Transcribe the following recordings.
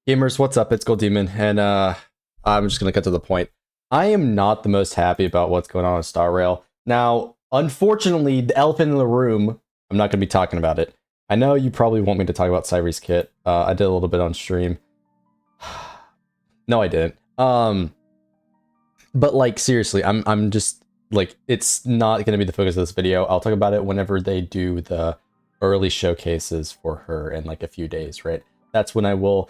Gamers, what's up? It's Gold Demon, and I'm just gonna cut to the point. I am not the most happy about what's going on with Star Rail. Now, unfortunately, the elephant in the room, I'm not gonna be talking about it. I know you probably want me to talk about Cyrie's kit. I did a little bit on stream. No, I didn't. But like seriously, I'm just like it's not gonna be the focus of this video. I'll talk about it whenever they do the early showcases for her in like a few days, right? That's when I will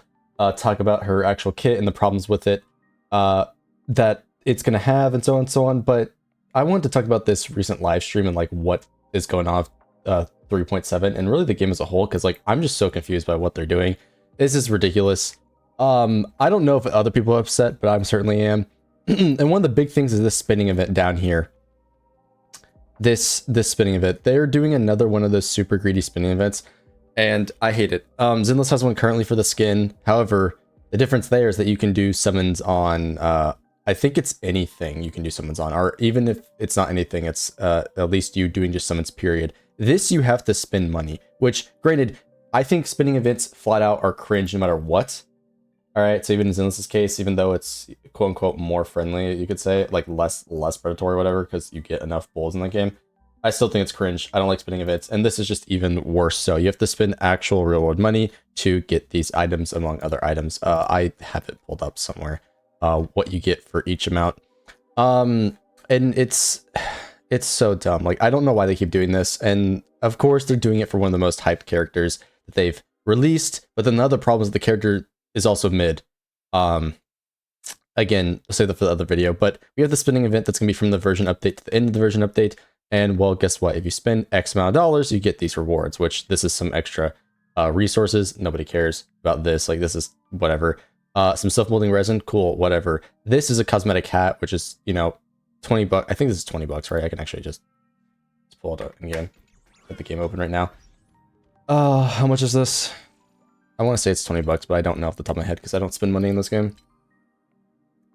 talk about her actual kit and the problems with it that it's gonna have and so on and so on. But I wanted to talk about this recent live stream and like what is going on with 3.7 and really the game as a whole, because like I'm just so confused by what they're doing. This is ridiculous. I don't know if other people are upset, but I certainly am. And one of the big things is this spinning event down here. This spinning event. They're doing another one of those super greedy spinning events, and I hate it. Zinless has one currently for the skin. However, the difference there is that you can do summons on, I think it's anything you can do summons on, or even if it's not anything, it's at least you doing just summons, period. This you have to spend money, which, granted, I think spinning events flat out are cringe no matter what. Alright, so even in Zinless's case, even though it's quote-unquote more friendly, you could say, like less predatory or whatever, because you get enough bulls in the game, I still think it's cringe. I don't like spinning events, and this is just even worse. So you have to spend actual real-world money to get these items, among other items. I have it pulled up somewhere, what you get for each amount. And it's so dumb. Like, I don't know why they keep doing this, and of course they're doing it for one of the most hyped characters that they've released, but then the other problem is the character is also mid. Again, I'll say that for the other video, but we have the spinning event that's going to be from the version update to the end of the version update. And well, guess what? If you spend X amount of dollars, you get these rewards, which this is some extra resources. Nobody cares about this. Like, this is whatever. Some self-molding resin, cool, whatever. This is a cosmetic hat, which is, you know, 20 bucks. I think this is 20 bucks, right? I can actually just pull it up again. Get the game open right now. How much is this? I want to say it's 20 bucks, but I don't know off the top of my head because I don't spend money in this game.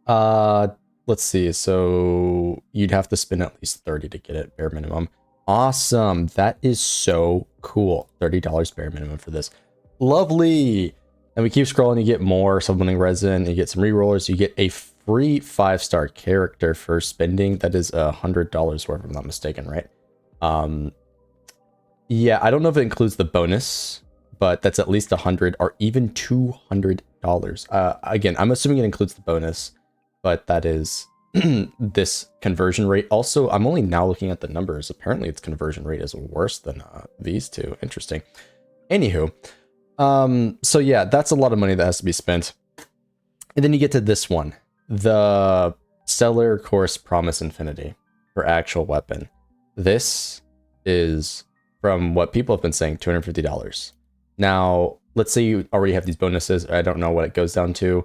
Let's see. So you'd have to spend at least 30 to get it, bare minimum. Awesome. That is so cool. $30 bare minimum for this. Lovely. And we keep scrolling. You get more summoning resin. You get some rerollers. You get a free 5-star character for spending. That is $100 worth, if I'm not mistaken, right? Yeah, I don't know if it includes the bonus, but that's at least $100 or even $200. Again, I'm assuming it includes the bonus, but that is this conversion rate. Also, I'm only now looking at the numbers. Apparently, its conversion rate is worse than these two. Interesting. Anywho, so yeah, that's a lot of money that has to be spent. And then you get to this one, the Stellar Course Promise Infinity for actual weapon. This is, from what people have been saying, $250. Now, let's say you already have these bonuses. I don't know what it goes down to.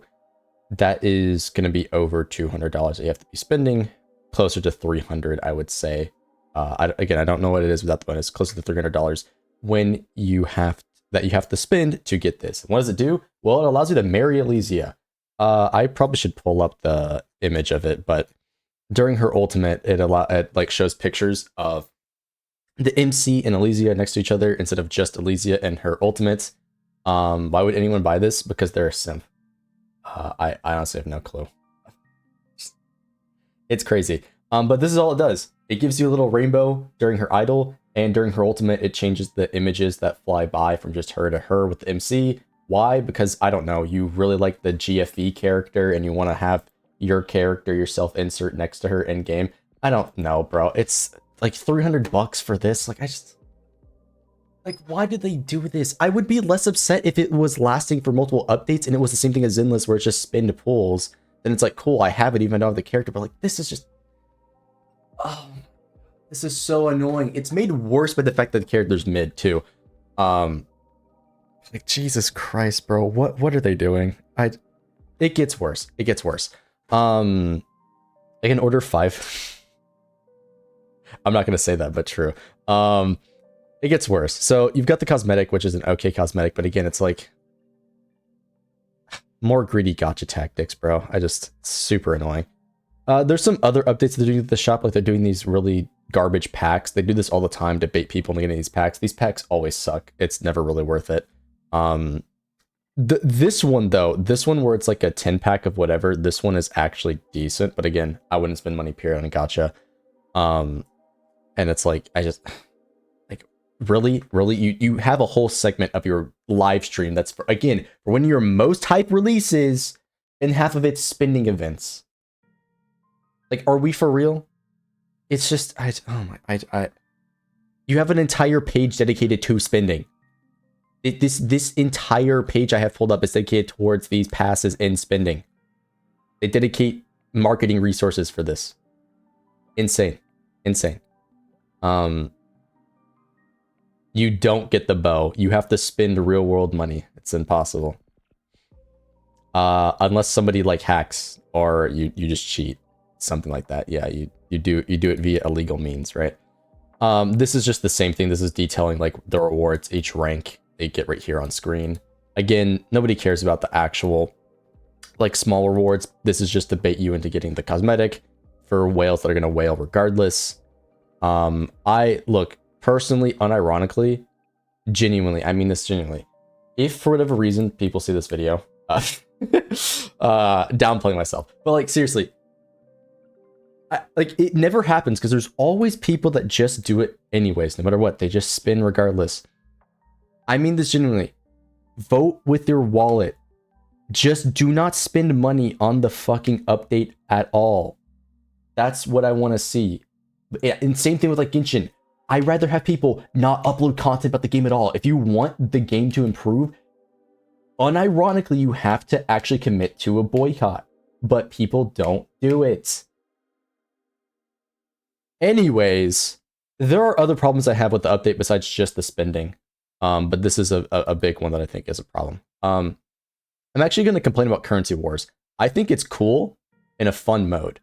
That is going to be over $200 that you have to be spending. Closer to $300, I would say. Again, I don't know what it is without the bonus. Closer to $300 when you have to spend to get this. What does it do? Well, it allows you to marry Elysia. I probably should pull up the image of it, but during her ultimate, it like shows pictures of the MC and Elysia next to each other instead of just Elysia and her ultimates. Why would anyone buy this? Because they're a simp. I honestly have no clue. It's crazy. But this is all it does. It gives you a little rainbow during her idol, and during her ultimate, it changes the images that fly by from just her to her with the MC. Why? Because, I don't know, you really like the GFE character and you want to have your character, your self-insert next to her in game. I don't know, bro. It's like $300 for this. Like, like, why did they do this? I would be less upset if it was lasting for multiple updates and it was the same thing as Zinless where it's just spin to pulls. Then it's like, cool, I have it even though I have the character, but like, this is just... Oh, this is so annoying. It's made worse by the fact that the character's mid, too. Like, Jesus Christ, bro. What are they doing? It gets worse. It gets worse. I can order 5. I'm not going to say that, but true. It gets worse. So you've got the cosmetic, which is an okay cosmetic, but again, it's like more greedy gotcha tactics, bro. Super annoying. There's some other updates they're doing at the shop, like they're doing these really garbage packs. They do this all the time to bait people into getting these packs. These packs always suck. It's never really worth it. This one though, this one where it's like a 10 pack of whatever, this one is actually decent. But again, I wouldn't spend money period on gacha. And it's like, I just like really, you have a whole segment of your live stream that's for, again, for when your most hype releases, and half of it's spending events. Like, are we for real? It's just, you have an entire page dedicated to spending. This entire page I have pulled up is dedicated towards these passes and spending. They dedicate marketing resources for this. Insane. You don't get the bow. You have to spend real world money. It's impossible. Unless somebody like hacks or you just cheat. Something like that. Yeah, you do it via illegal means, right? This is just the same thing. This is detailing like the rewards, each rank they get right here on screen. Again, nobody cares about the actual like small rewards. This is just to bait you into getting the cosmetic for whales that are going to whale regardless. I look personally, unironically, genuinely, I mean this genuinely, if for whatever reason people see this video, downplaying myself, but like seriously, like it never happens because there's always people that just do it anyways, no matter what. They just spin regardless. I mean this genuinely. Vote with your wallet. Just do not spend money on the fucking update at all. That's what I want to see. And same thing with like Genshin. I'd rather have people not upload content about the game at all. If you want the game to improve, unironically, you have to actually commit to a boycott. But people don't do it. Anyways, there are other problems I have with the update besides just the spending. But this is a big one that I think is a problem. I'm actually going to complain about currency wars. I think it's cool in a fun mode.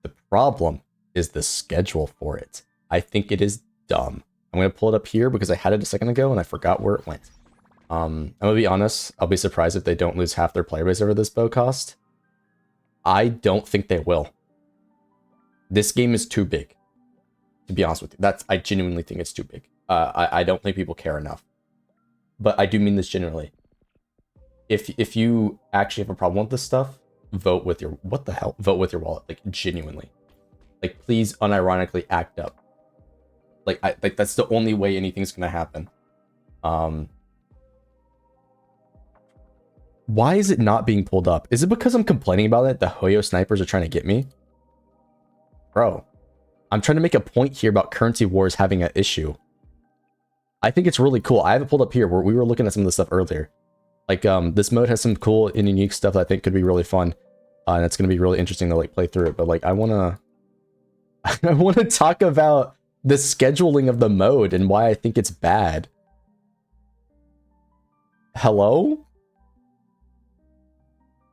The problem is the schedule for it. I think it is dumb. I'm going to pull it up here because I had it a second ago and I forgot where it went. I'm going to be honest. I'll be surprised if they don't lose half their player base over this bow cost. I don't think they will. This game is too big. To be honest with you, I genuinely think it's too big. I don't think people care enough. But I do mean this genuinely. If you actually have a problem with this stuff, vote with your vote with your wallet, like genuinely. Like please unironically act up. Like that's the only way anything's gonna happen. Why is it not being pulled up? Is it because I'm complaining about it? The Hoyo snipers are trying to get me? Bro, I'm trying to make a point here about currency wars having an issue. I think it's really cool. I have it pulled up here where we were looking at some of this stuff earlier. Like, this mode has some cool and unique stuff that I think could be really fun. And it's going to be really interesting to, like, play through it. But, like, I want to talk about the scheduling of the mode and why I think it's bad. Hello?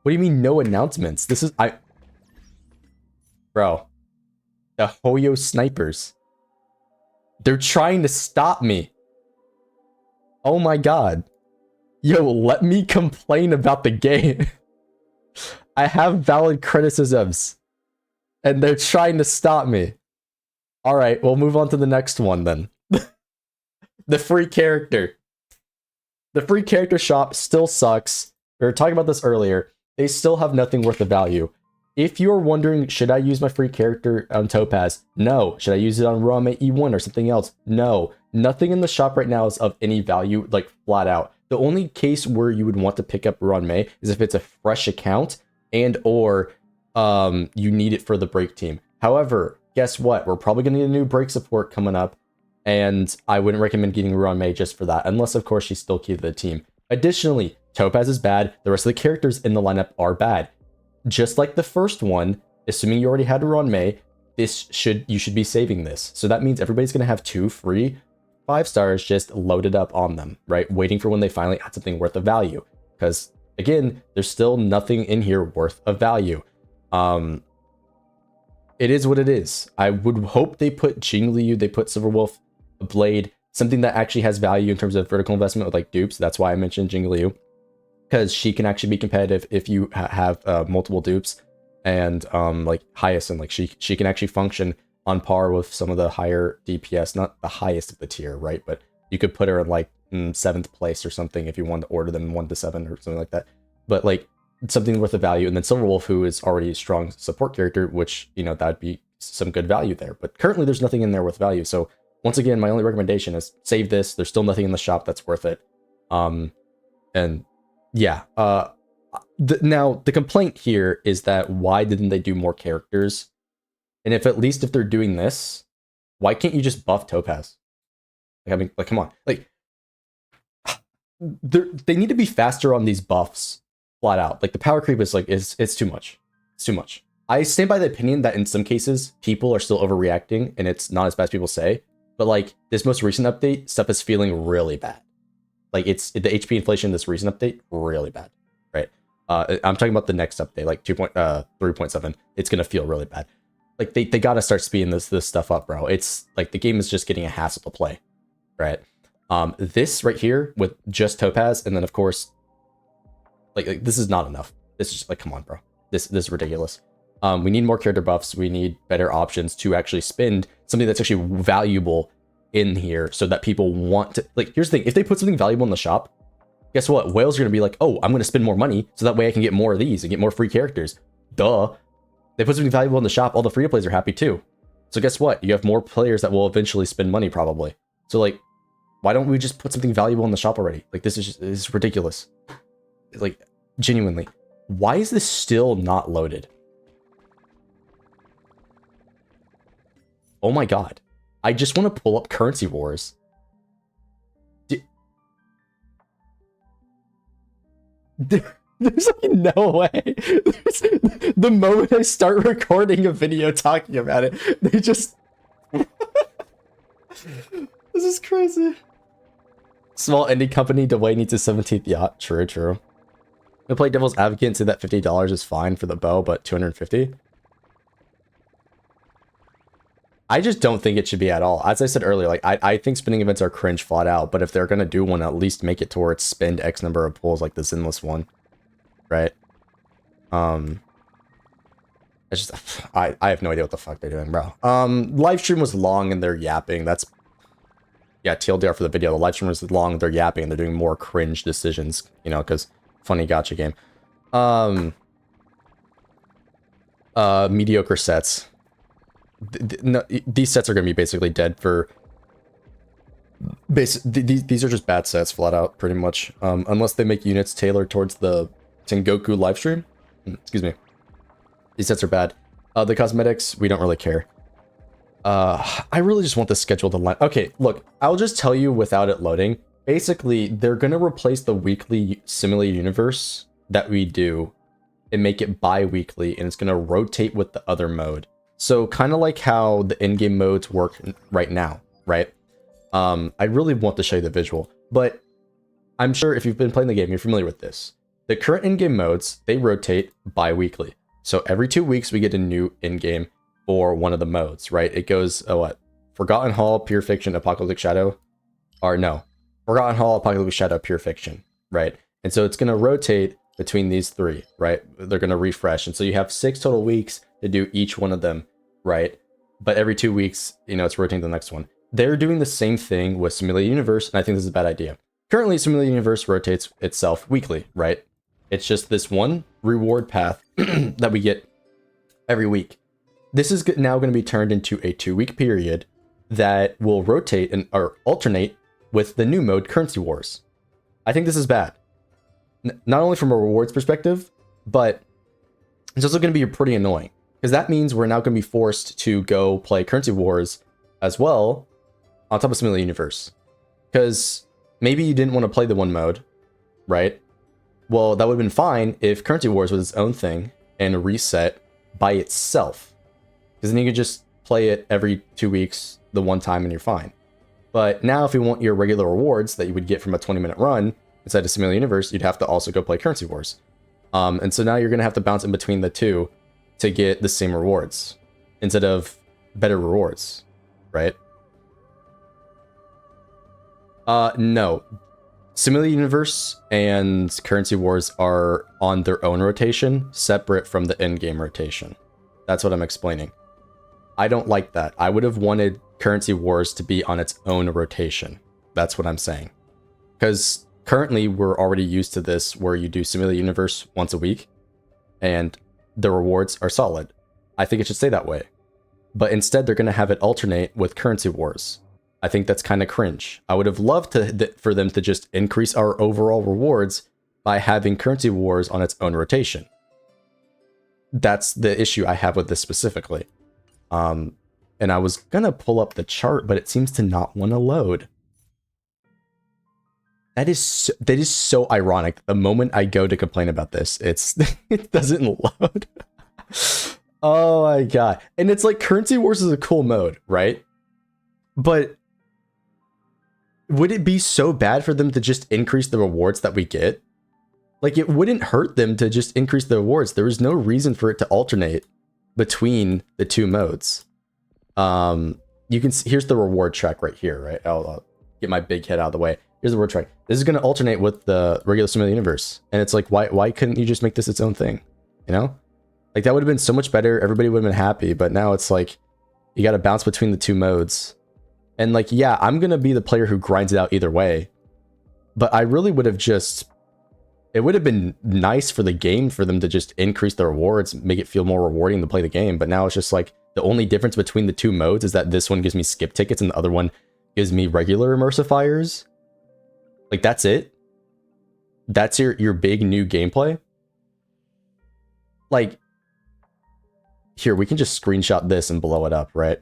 What do you mean, no announcements? This is... Bro. The Hoyo snipers. They're trying to stop me. Oh my god. Yo, let me complain about the game. I have valid criticisms. And they're trying to stop me. Alright, we'll move on to the next one then. The free character. The free character shop still sucks. We were talking about this earlier. They still have nothing worth of value. If you're wondering, should I use my free character on Topaz? No. Should I use it on Rame E1 or something else? No. Nothing in the shop right now is of any value, like flat out. The only case where you would want to pick up Rame is if it's a fresh account and or you need it for the break team. However, guess what? We're probably going to need a new break support coming up, and I wouldn't recommend getting Rame just for that, unless of course she's still key to the team. Additionally, Topaz is bad. The rest of the characters in the lineup are bad. Just like the first one, assuming you already had Rame, you should be saving this. So that means everybody's going to have 2 free 5 stars just loaded up on them, right? Waiting for when they finally add something worth of value. Because, again, there's still nothing in here worth of value. It is what it is. I would hope they put Jingliu, they put Silverwolf, Blade, something that actually has value in terms of vertical investment with like dupes. That's why I mentioned Jingliu. Because she can actually be competitive if you have multiple dupes. And like Hyacinth, like she can actually function on par with some of the higher DPS, not the highest of the tier, right? But you could put her in like in 7th place or something if you want to order them 1 to 7 or something like that. But like something worth of value. And then Silverwolf, who is already a strong support character, which, you know, that'd be some good value there. But currently there's nothing in there with value. So once again, my only recommendation is save this. There's still nothing in the shop that's worth it. And yeah, now the complaint here is that why didn't they do more characters? And if at least if they're doing this, why can't you just buff Topaz? Like, I mean, like, come on, like, they need to be faster on these buffs, flat out. Like the power creep is like, it's too much. It's too much. I stand by the opinion that in some cases people are still overreacting and it's not as bad as people say. But like this most recent update, stuff is feeling really bad. Like it's the HP inflation, this recent update, really bad, right? I'm talking about the next update, like 3.7. It's gonna feel really bad. Like they gotta start speeding this stuff up, bro. It's like the game is just getting a hassle to play, right? This right here with just Topaz, and then of course, like this is not enough. This is just like, come on, bro. This is ridiculous. We need more character buffs. We need better options to actually spend something that's actually valuable in here so that people want to, like, here's the thing. If they put something valuable in the shop, guess what? Whales are going to be like, oh, I'm going to spend more money so that way I can get more of these and get more free characters. Duh. They put something valuable in the shop, all the free-to-plays are happy too. So guess what? You have more players that will eventually spend money probably. So like, why don't we just put something valuable in the shop already? Like this is ridiculous. Like, genuinely. Why is this still not loaded? Oh my god. I just want to pull up Currency Wars. There's like no way. The moment I start recording a video talking about it, they just... This is crazy. Small indie company, Dwayne needs a 17th yacht. True, true. I play Devil's Advocate and say that $50 is fine for the bow, but $250? I just don't think it should be at all. As I said earlier, like I think spinning events are cringe flat out, but if they're gonna do one, at least make it towards spend X number of pulls like the Zinless one. Right? It's just I have no idea what the fuck they're doing, bro. Live stream was long and they're yapping. That's, yeah, TLDR for the video. The live stream was long, they're yapping, and they're doing more cringe decisions, you know, because funny gacha game. Mediocre sets. No, these sets are going to be basically dead for... These are just bad sets, flat out, pretty much. Unless they make units tailored towards the Tengoku livestream. Excuse me. These sets are bad. The cosmetics, we don't really care. I really just want the schedule to line... Okay, look, I'll just tell you without it loading. Basically, they're going to replace the weekly simulated universe that we do and make it bi-weekly, and it's going to rotate with the other mode. So kind of like how the in-game modes work right now, right? I really want to show you the visual, but I'm sure if you've been playing the game, you're familiar with this. The current in-game modes, they rotate bi-weekly. So every 2 weeks, we get a new in-game for one of the modes, right? It goes, what? Forgotten Hall, Pure Fiction, Apocalyptic Shadow? Or no. Forgotten Hall, Apocalyptic Shadow, Pure Fiction, right? And so it's going to rotate between these three, right? They're going to refresh. And so you have 6 total weeks to do each one of them, right? But every 2 weeks, you know, it's rotating to the next one. They're doing the same thing with Simulated Universe, and I think this is a bad idea. Currently, Simulated Universe rotates itself weekly, right? It's just this one reward path that we get every week. This is now going to be turned into a 2-week period that will rotate and or alternate with the new mode, Currency Wars. I think this is bad. Not only from a rewards perspective, but it's also going to be pretty annoying. Because that means we're now going to be forced to go play Currency Wars as well on top of Simulated Universe. Because maybe you didn't want to play the one mode, right? Well, that would have been fine if Currency Wars was its own thing and reset by itself. Because then you could just play it every 2 weeks the one time and you're fine. But now if you want your regular rewards that you would get from a 20-minute run inside of Simulated Universe, you'd have to also go play Currency Wars. And so now you're going to have to bounce in between the two to get the same rewards instead of better rewards, right? No. Simulated Universe and Currency Wars are on their own rotation, separate from the in-game rotation. That's what I'm explaining. I don't like that. I would have wanted Currency Wars to be on its own rotation. That's what I'm saying. Because currently we're already used to this where you do Simulated Universe once a week and the rewards are solid. I think it should stay that way. But instead they're going to have it alternate with currency wars. I think that's kind of cringe. I would have loved for them to just increase our overall rewards by having currency wars on its own rotation. That's the issue I have with this specifically. And I was gonna pull up the chart, but it seems to not want to load. That is so ironic. The moment I go to complain about this, it doesn't load. Oh my god. And it's like currency wars is a cool mode, right? But would it be so bad for them to just increase the rewards that we get? Like, it wouldn't hurt them to just increase the rewards. There was no reason for it to alternate between the two modes. You can see, here's the reward track right here, right? I'll get my big head out of the way. Here's the reward track. This is going to alternate with the regular Simulated Universe. And it's like, why couldn't you just make this its own thing? You know? Like, that would have been so much better. Everybody would have been happy. But now it's like, you got to bounce between the two modes. And like, yeah, I'm going to be the player who grinds it out either way. But I really would have just... It would have been nice for the game for them to just increase the rewards, make it feel more rewarding to play the game. But now it's just like, the only difference between the two modes is that this one gives me skip tickets and the other one gives me regular immersifiers. Like, that's it? That's your big new gameplay? Like, here, we can just screenshot this and blow it up, right?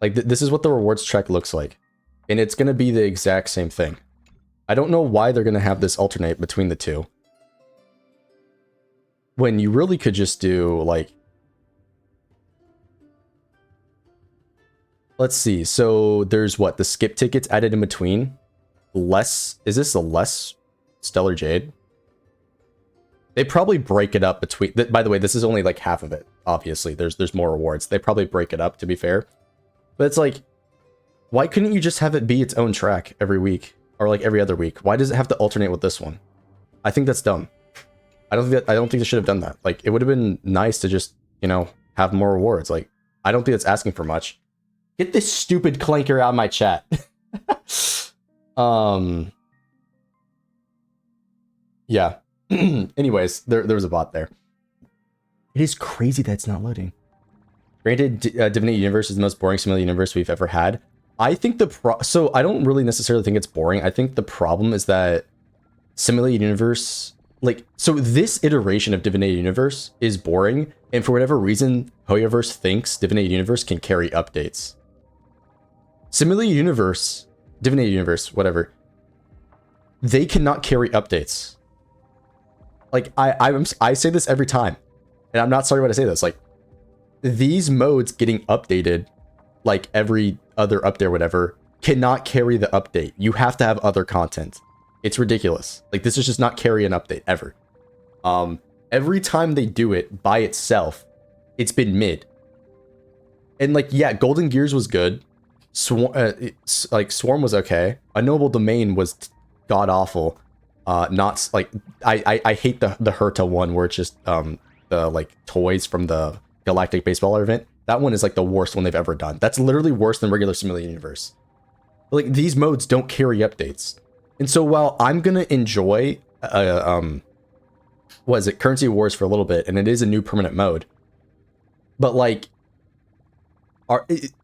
Like, this is what the rewards track looks like. And it's going to be the exact same thing. I don't know why they're going to have this alternate between the two. When you really could just do, like... Let's see. So, there's what? The skip tickets added in between? Less... Is this a less Stellar Jade? They probably break it up between... By the way, this is only like half of it, obviously. There's more rewards. They probably break it up, to be fair. But it's like... Why couldn't you just have it be its own track every week? Or like every other week? Why does it have to alternate with this one? I think that's dumb. I don't think they should have done that. Like, it would have been nice to just, you know, have more rewards. Like, I don't think that's asking for much. Get this stupid clanker out of my chat. Yeah. Anyways, there was a bot there. It is crazy that it's not loading. Granted, Divinity Universe is the most boring Simulated Universe we've ever had. I think so I don't really necessarily think it's boring. I think the problem is that Simulated Universe, like, so this iteration of Divinity Universe is boring, and for whatever reason, Hoyoverse thinks Divinity Universe can carry updates. Simulated Universe, Divinity Universe, whatever, they cannot carry updates. Like, I say this every time, and I'm not sorry when I say this, like, these modes getting updated, like every other update or whatever, cannot carry the update. You have to have other content. It's ridiculous. Like, this is just not carry an update ever. Every time they do it by itself, it's been mid. And like, yeah, Golden Gears was good. Swarm was okay. Unknowable Domain was god awful. Not like I hate the Herta one where it's just the like toys from the Galactic Baseball event. That one is like the worst one they've ever done. That's literally worse than regular Simulated Universe. Like, these modes don't carry updates. And so while I'm gonna enjoy what is it, Currency Wars for a little bit, and it is a new permanent mode, but like,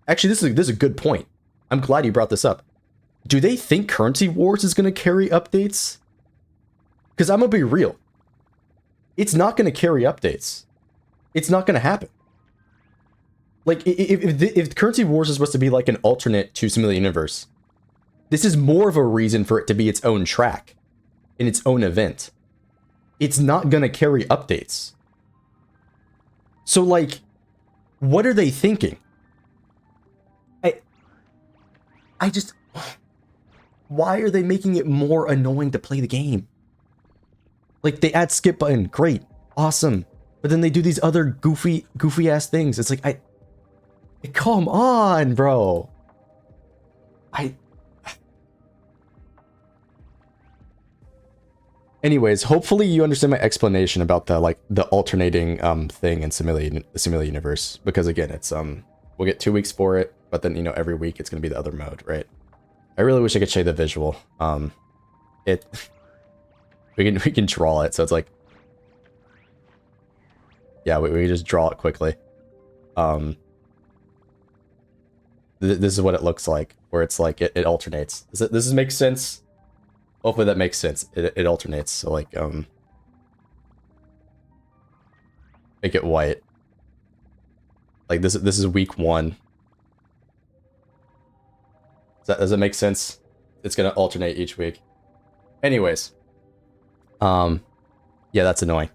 actually this is a good point. I'm glad you brought this up. Do they think Currency Wars is gonna carry updates? Because I'm gonna be real. It's not gonna carry updates. It's not gonna happen. Like, if Currency Wars is supposed to be like an alternate to Simulated Universe, this is more of a reason for it to be its own track, in its own event. It's not gonna carry updates. So, like, what are they thinking? I just... Why are they making it more annoying to play the game? Like, they add skip button, great, awesome. But then they do these other goofy ass things. It's like, come on, bro. Anyways, hopefully you understand my explanation about the alternating thing in Simulated Universe, because again, it's we'll get 2 weeks for it, but then, you know, every week it's gonna be the other mode, right? I really wish I could show you the visual. it we can draw it, so it's like, yeah, we can just draw it quickly. This is what it looks like, where it's like it alternates. Does this make sense? Hopefully that makes sense. It alternates, so like make it white. Like this is week 1. Does that make sense? It's gonna alternate each week. Anyways, yeah, that's annoying.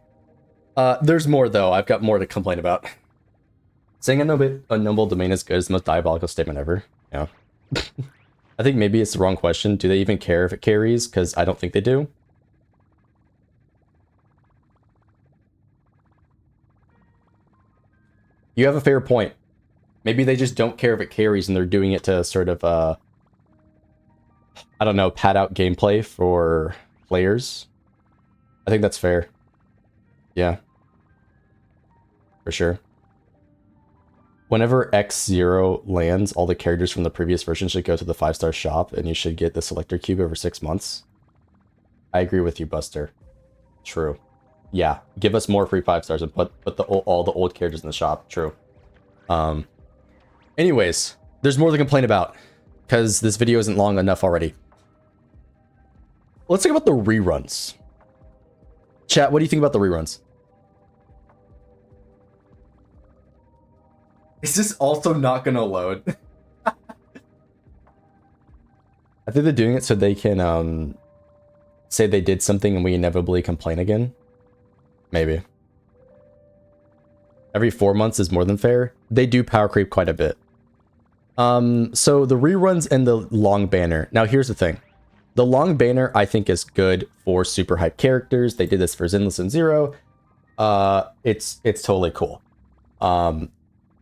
There's more though. I've got more to complain about. Saying a noble domain is good is the most diabolical statement ever. Yeah. I think maybe it's the wrong question. Do they even care if it carries? Because I don't think they do. You have a fair point. Maybe they just don't care if it carries and they're doing it to sort of, I don't know, pad out gameplay for players. I think that's fair. Yeah. For sure. Whenever X0 lands, all the characters from the previous version should go to the 5-star shop, and you should get the selector cube over 6 months. I agree with you, Buster. True. Yeah, give us more free 5 stars and put all the old characters in the shop. True. Anyways, there's more to complain about, because this video isn't long enough already. Let's talk about the reruns. Chat, what do you think about the reruns? Is this also not gonna load? I think they're doing it so they can say they did something and we inevitably complain again. Maybe. Every 4 months is more than fair. They do power creep quite a bit. So the reruns and the long banner. Now here's the thing. The long banner I think is good for super hype characters. They did this for Zinless and Zero. It's totally cool.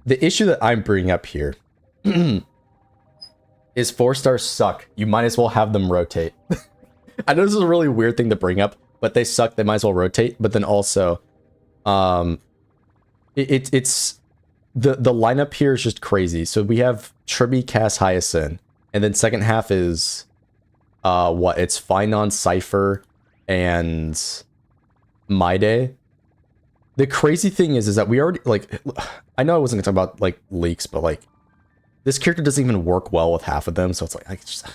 The issue that I'm bringing up here is 4-stars suck. You might as well have them rotate. I know this is a really weird thing to bring up, but they suck. They might as well rotate. But then also, it's the lineup here is just crazy. So we have Tribby, Cass, Hyacinth, and then second half is what? It's Finon, Cypher, and My Day. The crazy thing is that we already, like, I know I wasn't gonna talk about like leaks, but like this character doesn't even work well with half of them, so it's like I just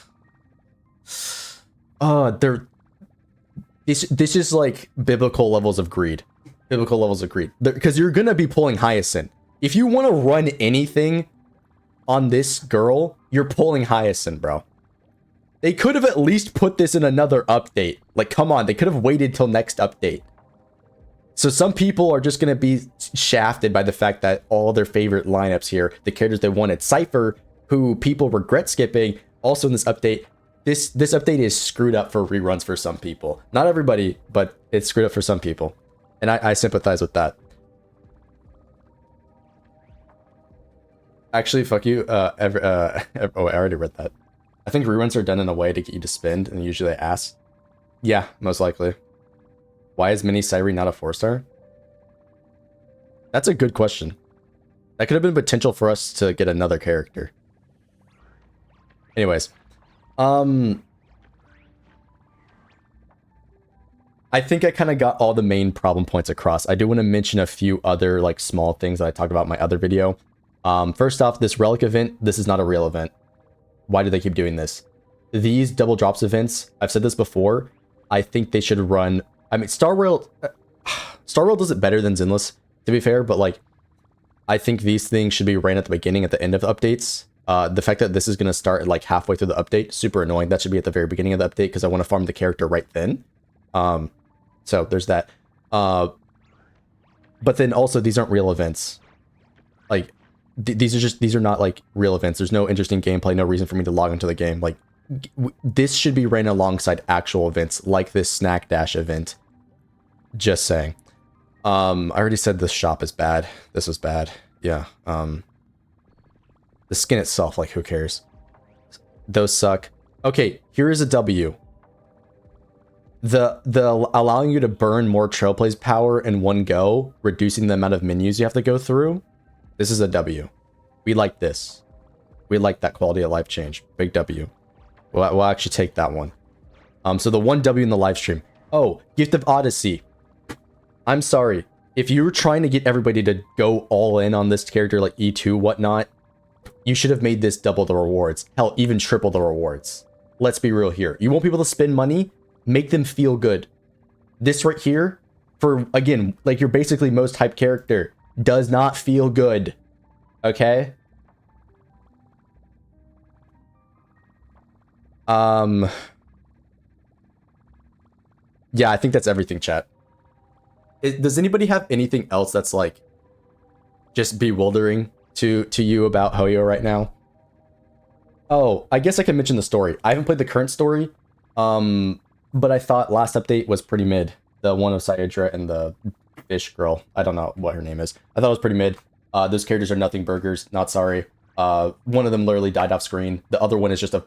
this is like biblical levels of greed. Biblical levels of greed. Because you're gonna be pulling Hyacinth. If you want to run anything on this girl, you're pulling Hyacinth, bro. They could have at least put this in another update. Like, come on, they could have waited till next update. So some people are just going to be shafted by the fact that all their favorite lineups here, the characters they wanted. Cypher, who people regret skipping, also in this update. This update is screwed up for reruns for some people. Not everybody, but it's screwed up for some people. And I sympathize with that. Actually, fuck you. Oh, I already read that. I think reruns are done in a way to get you to spend, and usually they ask. Yeah, most likely. Why is Mini Sairi not a 4-star? That's a good question. That could have been potential for us to get another character. Anyways. I think I kind of got all the main problem points across. I do want to mention a few other like small things that I talked about in my other video. First off, this relic event, this is not a real event. Why do they keep doing this? These double drops events, I've said this before, I think they should run... I mean, Star Rail does it better than Zinless, to be fair, but like, I think these things should be ran at the beginning, at the end of the updates. The fact that this is going to start like halfway through the update, super annoying. That should be at the very beginning of the update because I want to farm the character right then. So there's that. But then also, these aren't real events. Like, these are not like real events. There's no interesting gameplay, no reason for me to log into the game. Like, this should be ran alongside actual events like this Snack Dash event. Just saying. I already said this shop is bad. This was bad. Yeah. The skin itself, like, who cares? Those suck. Okay, here is a W. The allowing you to burn more Trailblaze power in one go, reducing the amount of menus you have to go through. This is a W. We like this. We like that quality of life change. Big W. We'll actually take that one. So the 1W in the live stream. Oh, Gift of Odyssey. I'm sorry. If you were trying to get everybody to go all in on this character like E2, whatnot, you should have made this double the rewards. Hell, even triple the rewards. Let's be real here. You want people to spend money? Make them feel good. This right here, for, again, like your basically most hyped character, does not feel good. Okay? Yeah, I think that's everything, chat. Does anybody have anything else that's like just bewildering to you about Hoyo right now? Oh, I guess I can mention the story. I haven't played the current story, but I thought last update was pretty mid. The one of Sayadra and the fish girl. I don't know what her name is. I thought it was pretty mid. Those characters are nothing burgers. Not sorry. One of them literally died off screen. The other one is just a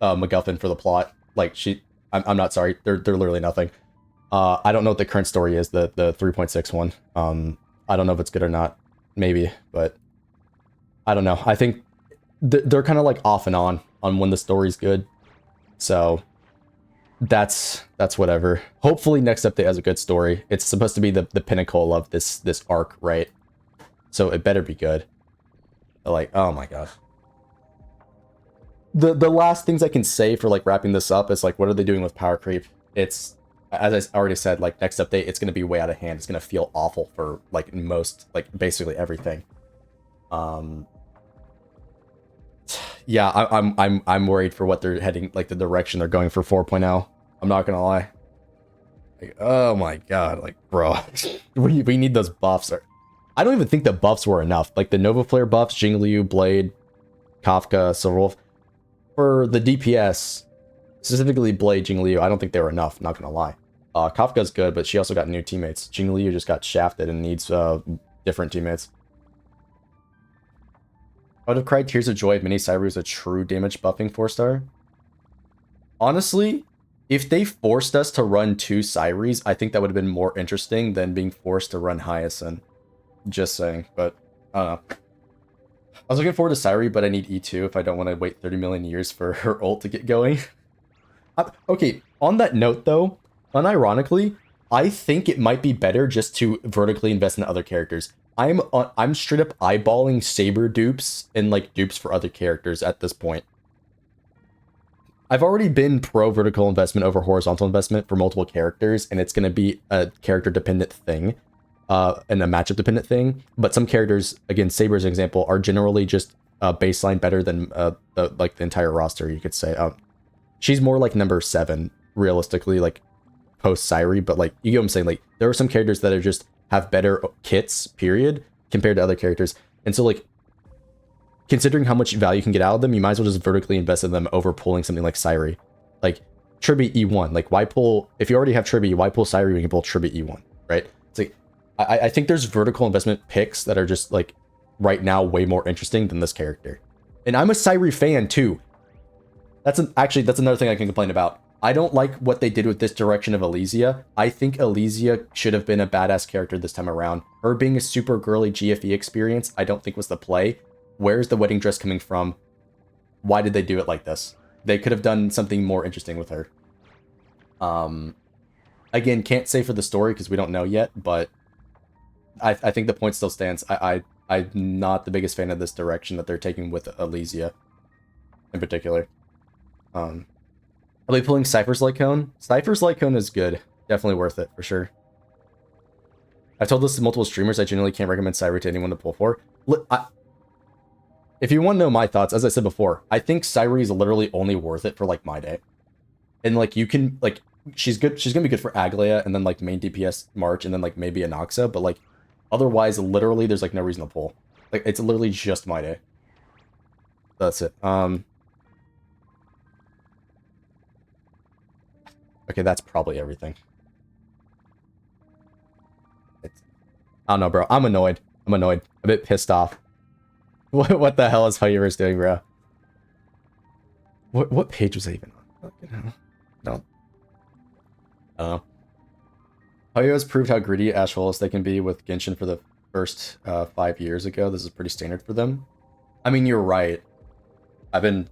MacGuffin for the plot. Like I'm not sorry. They're literally nothing. I don't know what the current story is. The 3.6 one. I don't know if it's good or not. Maybe, but I don't know. I think they're kind of like off and on when the story's good. So that's whatever. Hopefully next update has a good story. It's supposed to be the pinnacle of this arc, right? So it better be good. Like, oh my god. The last things I can say for like wrapping this up is like, what are they doing with power creep? It's, as I already said, like next update, it's gonna be way out of hand. It's gonna feel awful for like most, like basically everything. Yeah, I'm worried for what they're heading, like the direction they're going for 4.0. I'm not gonna lie. Like, oh my god, like bro, we need those buffs. I don't even think the buffs were enough. Like the Nova Flare buffs, Jingliu, Blade, Kafka, Silverwolf. For the DPS, specifically Blade, Jingliu, I don't think they were enough, not gonna lie. Kafka's good, but she also got new teammates. Jingliu just got shafted and needs different teammates. I would have cried tears of joy if Mini Cyber was a true damage buffing 4-star. Honestly, if they forced us to run 2 Cyries, I think that would have been more interesting than being forced to run Hyacinth. Just saying, but I don't know. I was looking forward to Cyrie, but I need E2 if I don't want to wait 30 million years for her ult to get going. Okay, on that note though, unironically, I think it might be better just to vertically invest in other characters. I'm straight up eyeballing Saber dupes and like dupes for other characters at this point. I've already been pro vertical investment over horizontal investment for multiple characters, and it's going to be a character dependent thing, and a matchup dependent thing. But some characters, again, Saber as an example, are generally just baseline better than the entire roster. You could say she's more like number 7 realistically, like post Cyrie. But like you get what I'm saying. Like there are some characters that are just have better kits, period, compared to other characters. And so like, considering how much value you can get out of them, you might as well just vertically invest in them over pulling something like Cyrie. Like, Tribute E1. Like, why pull... If you already have Tribute, why pull Cyrie when you can pull Tribute E1, right? It's like, I think there's vertical investment picks that are just, like, right now way more interesting than this character. And I'm a Cyrie fan, too. Actually, that's another thing I can complain about. I don't like what they did with this direction of Elysia. I think Elysia should have been a badass character this time around. Her being a super girly GFE experience, I don't think was the play. Where's the wedding dress coming from? Why did they do it like this? They could have done something more interesting with her. Again, can't say for the story because we don't know yet, but I think the point still stands. I'm not the biggest fan of this direction that they're taking with Elysia in particular. Are they pulling Cypher's Light Cone? Cypher's Light Cone is good. Definitely worth it, for sure. I've told this to multiple streamers. I genuinely can't recommend Cyrie to anyone to pull for. If you want to know my thoughts, as I said before, I think Cyrie is literally only worth it for, like, my day. And, like, you can, like, she's good. She's going to be good for Aglaia and then, like, main DPS March and then, like, maybe Anoxa. But, like, otherwise, literally, there's, like, no reason to pull. Like, it's literally just my day. That's it. Okay, that's probably everything. I don't know, bro. I'm annoyed. I'm a bit pissed off. What the hell is Hoyoverse doing, bro? What page was I even on? No. I don't know. Hoyo has proved how greedy Ashholes they can be with Genshin for the first 5 years ago. This is pretty standard for them. I mean, you're right. I've been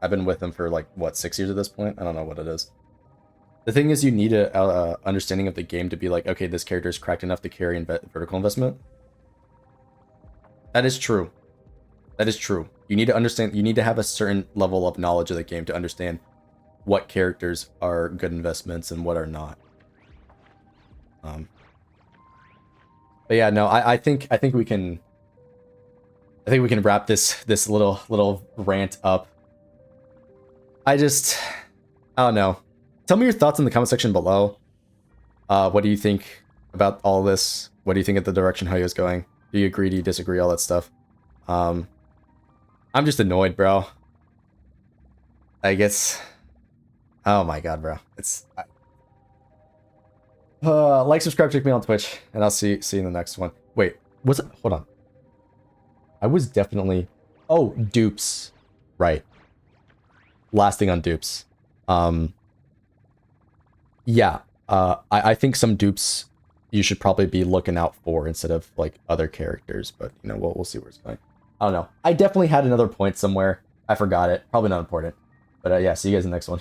with them for like what 6 years at this point. I don't know what it is. The thing is, you need a understanding of the game to be like, okay, this character is cracked enough to carry vertical investment. That is true. That is true. You need to understand. You need to have a certain level of knowledge of the game to understand what characters are good investments and what are not. But yeah, no, I think we can. I think we can wrap this little rant up. I don't know. Tell me your thoughts in the comment section below. What do you think about all this? What do you think of the direction Hoyo's going? Do you agree? Do you disagree? All that stuff. I'm just annoyed, bro. I guess. Oh my god, bro. It's. Like, subscribe, check me on Twitch, and I'll see you in the next one. Wait, was it? Hold on. I was definitely. Oh, dupes. Right. Last thing on dupes. Yeah. I think some dupes you should probably be looking out for instead of like other characters, but you know, we'll see where it's going. I don't know. I definitely had another point somewhere. I forgot it. Probably not important. But yeah, see you guys in the next one.